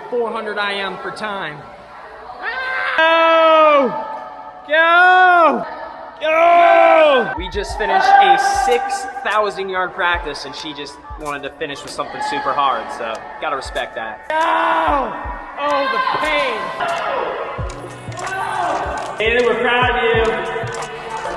400 IM per time. Go! Go! Go! We just finished a 6,000 yard practice and she just wanted to finish with something super hard, so gotta respect that. Go! Oh, the pain! Haley, we're proud of you.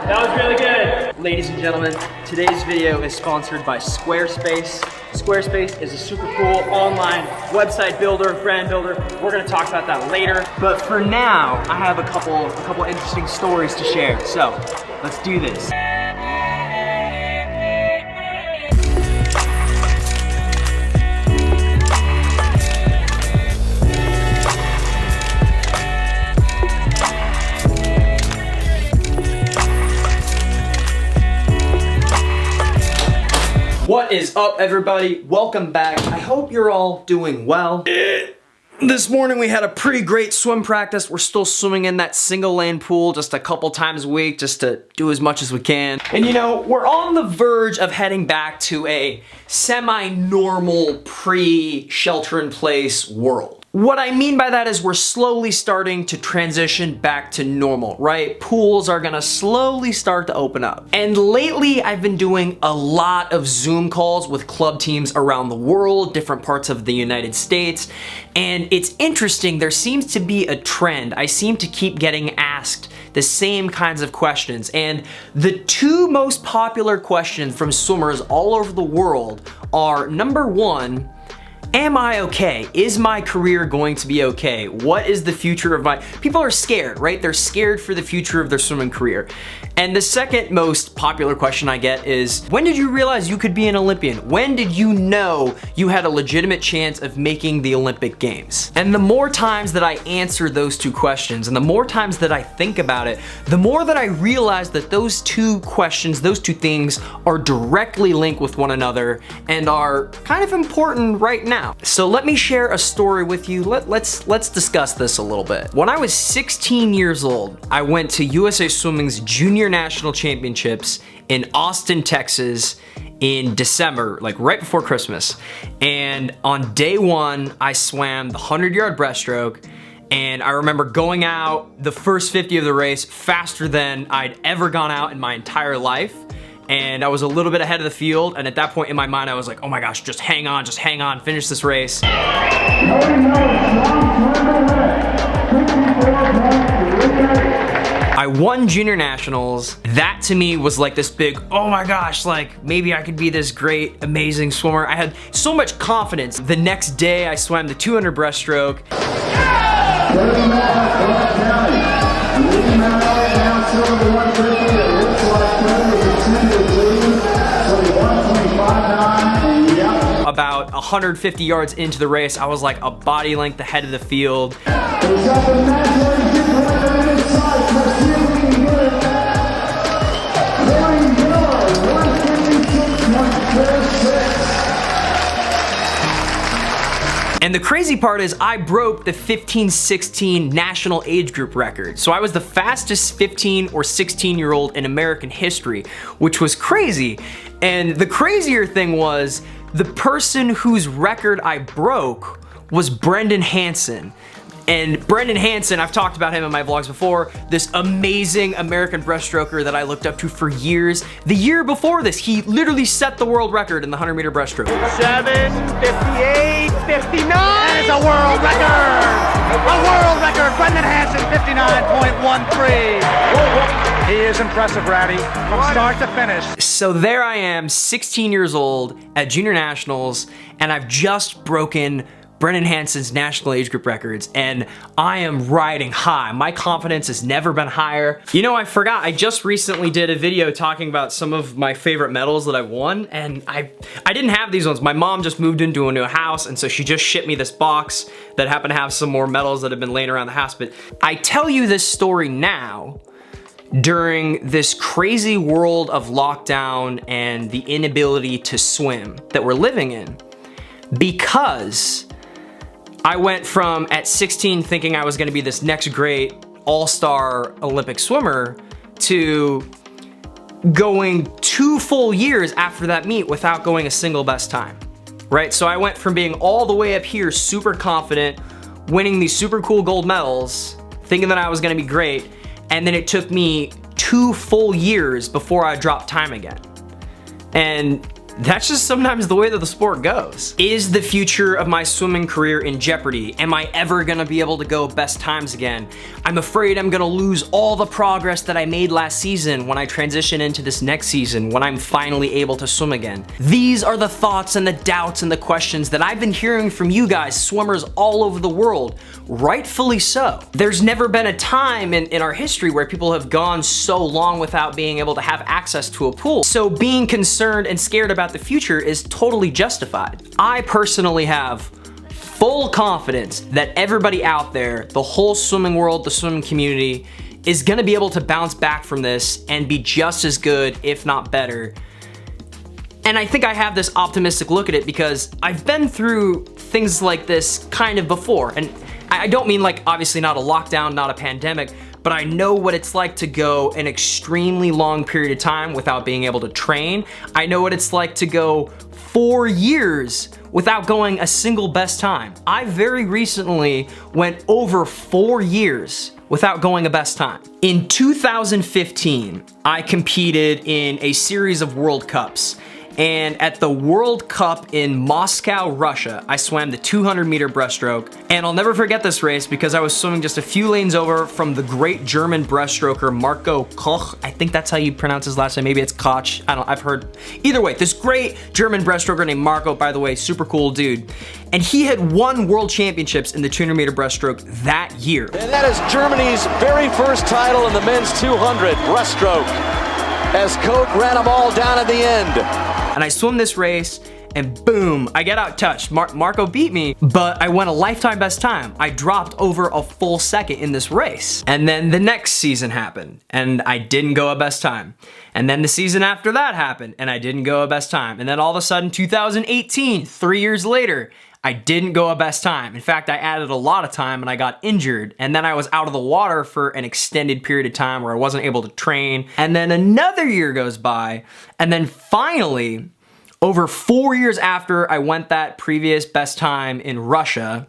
That was really good. Ladies and gentlemen, today's video is sponsored by Squarespace. Squarespace is a super cool online website builder, brand builder. We're gonna talk about that later. But for now, I have a couple interesting stories to share. So let's do this. What is up, everybody? Welcome back. I hope you're all doing well. This morning we had a pretty great swim practice. We're still swimming in that single lane pool just a couple times a week just to do as much as we can. And you know, we're on the verge of heading back to a semi-normal pre-shelter-in-place world. What I mean by that is we're slowly starting to transition back to normal, right? Pools are gonna slowly start to open up. And lately I've been doing a lot of Zoom calls with club teams around the world, different parts of the United States. And it's interesting, there seems to be a trend. I seem to keep getting asked the same kinds of questions. And the two most popular questions from swimmers all over the world are, number one, am I okay? Is my career going to be okay? What is the future of my... People are scared, right? They're scared for the future of their swimming career. And the second most popular question I get is, when did you realize you could be an Olympian? When did you know you had a legitimate chance of making the Olympic Games? And the more times that I answer those two questions, and the more times that I think about it, the more that I realize that those two questions, those two things are directly linked with one another and are kind of important right now. So let me share a story with you. Let's discuss this a little bit. When I was 16 years old, I went to USA Swimming's Junior National Championships in Austin, Texas in December, like right before Christmas. And on day one, I swam the 100-yard breaststroke. And I remember going out the first 50 of the race faster than I'd ever gone out in my entire life. And I was a little bit ahead of the field, and at that point in my mind I was like, oh my gosh, just hang on, finish this race. I won junior nationals. That to me was like this big, oh my gosh, like maybe I could be this great, amazing swimmer. I had so much confidence. The next day I swam the 200 breaststroke. About 150 yards into the race, I was like a body length ahead of the field. And the crazy part is I broke the 15-16 national age group record. So I was the fastest 15 or 16-year-old in American history, which was crazy. And the crazier thing was, the person whose record I broke was Brendan Hansen. And Brendan Hansen, I've talked about him in my vlogs before, this amazing American breaststroker that I looked up to for years. The year before this, he literally set the world record in the 100-meter breaststroke. 7:58, 59! That is a world record! A world record! Brendan Hansen, 59.13. He is impressive, Ratty, from start to finish. So there I am, 16 years old at Junior Nationals, and I've just broken Brendan Hansen's national age group records, and I am riding high. My confidence has never been higher. You know, I forgot, I just recently did a video talking about some of my favorite medals that I've won, and I didn't have these ones. My mom just moved into a new house, and so she just shipped me this box that happened to have some more medals that have been laying around the house. But I tell you this story now during this crazy world of lockdown and the inability to swim that we're living in, because I went from at 16 thinking I was gonna be this next great all-star Olympic swimmer to going 2 full years after that meet without going a single best time, right? So I went from being all the way up here super confident, winning these super cool gold medals, thinking that I was gonna be great, and then it took me 2 full years before I dropped time again. And that's just sometimes the way that the sport goes. Is the future of my swimming career in jeopardy? Am I ever gonna be able to go best times again? I'm afraid I'm gonna lose all the progress that I made last season when I transition into this next season, when I'm finally able to swim again. These are the thoughts and the doubts and the questions that I've been hearing from you guys, swimmers all over the world, rightfully so. There's never been a time in our history where people have gone so long without being able to have access to a pool. So being concerned and scared about the future is totally justified. I personally have full confidence that everybody out there, the whole swimming world, the swimming community, is gonna be able to bounce back from this and be just as good, if not better. And I think I have this optimistic look at it because I've been through things like this kind of before. And I don't mean like, obviously not a lockdown, not a pandemic, but I know what it's like to go an extremely long period of time without being able to train. I know what it's like to go 4 years without going a single best time. I very recently went over 4 years without going a best time. In 2015, I competed in a series of World Cups. And at the World Cup in Moscow, Russia, I swam the 200-meter breaststroke. And I'll never forget this race because I was swimming just a few lanes over from the great German breaststroker Marco Koch. I think that's how you pronounce his last name. Maybe it's Koch. I've heard. Either way, this great German breaststroker named Marco, by the way, super cool dude. And he had won world championships in the 200-meter breaststroke that year. And that is Germany's very first title in the men's 200 breaststroke, as Koch ran them all down at the end. And I swim this race, and boom, I get out touched. Marco beat me, but I went a lifetime best time. I dropped over a full second in this race. And then the next season happened, and I didn't go a best time. And then the season after that happened, and I didn't go a best time. And then all of a sudden, 2018, 3 years later, I didn't go a best time. In fact, I added a lot of time and I got injured. And then I was out of the water for an extended period of time where I wasn't able to train. And then another year goes by. And then finally, over 4 years after I went that previous best time in Russia,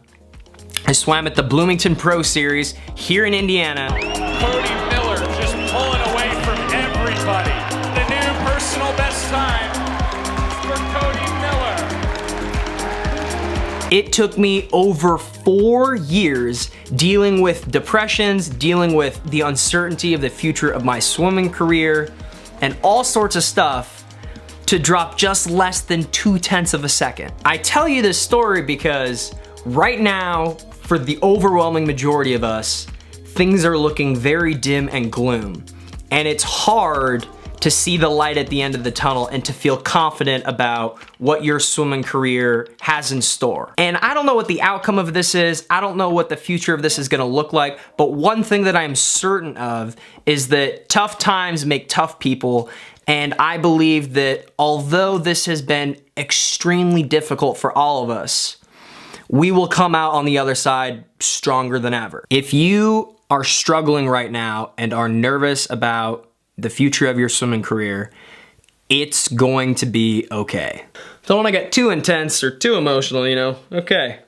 I swam at the Bloomington Pro Series here in Indiana. Cody Miller just pulling away from everybody. The new personal best time for Cody Miller. It took me over 4 years dealing with depressions, dealing with the uncertainty of the future of my swimming career, and all sorts of stuff to drop just less than 0.2 of a second. I tell you this story because right now, for the overwhelming majority of us, things are looking very dim and gloom. And it's hard to see the light at the end of the tunnel and to feel confident about what your swimming career has in store. And I don't know what the outcome of this is. I don't know what the future of this is gonna look like, but one thing that I'm certain of is that tough times make tough people. And I believe that although this has been extremely difficult for all of us, we will come out on the other side stronger than ever. If you are struggling right now and are nervous about the future of your swimming career, it's going to be okay. Don't want to get too intense or too emotional, you know? Okay.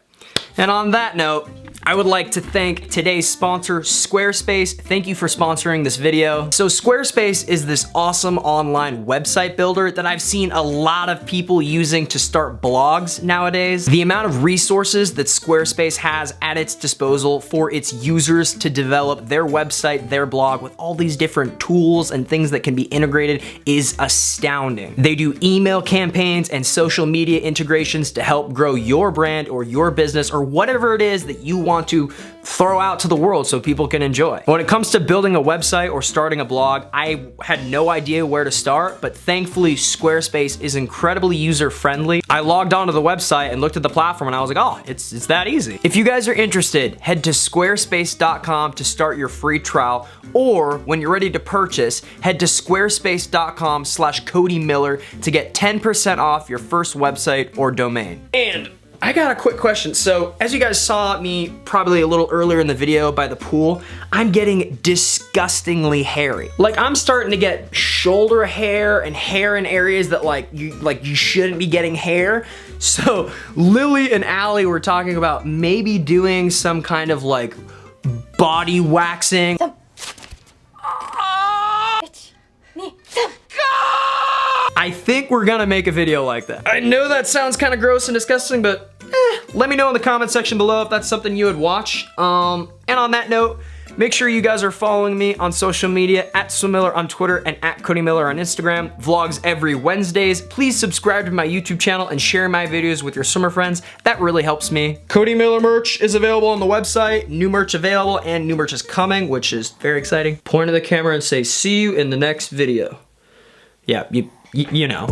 And on that note, I would like to thank today's sponsor, Squarespace. Thank you for sponsoring this video. So Squarespace is this awesome online website builder that I've seen a lot of people using to start blogs nowadays. The amount of resources that Squarespace has at its disposal for its users to develop their website, their blog with all these different tools and things that can be integrated is astounding. They do email campaigns and social media integrations to help grow your brand or your business or whatever it is that you want to throw out to the world so people can enjoy. When it comes to building a website or starting a blog, I had no idea where to start, but thankfully Squarespace is incredibly user-friendly. I logged onto the website and looked at the platform and I was like, oh, it's that easy. If you guys are interested, head to squarespace.com to start your free trial, or when you're ready to purchase, head to squarespace.com/CodyMiller to get 10% off your first website or domain. And I got a quick question. So as you guys saw me probably a little earlier in the video by the pool, I'm getting disgustingly hairy. Like I'm starting to get shoulder hair and hair in areas that like you shouldn't be getting hair. So Lily and Allie were talking about maybe doing some kind of like body waxing. I think we're gonna make a video like that. I know that sounds kind of gross and disgusting, but let me know in the comment section below if that's something you would watch. And on that note, make sure you guys are following me on social media at SwimMiller on Twitter and at CodyMiller on Instagram. Vlogs every Wednesdays. Please subscribe to my YouTube channel and share my videos with your swimmer friends. That really helps me. Cody Miller merch is available on the website. New merch available and new merch is coming, which is very exciting. Point to the camera and say, see you in the next video. Yeah, you know.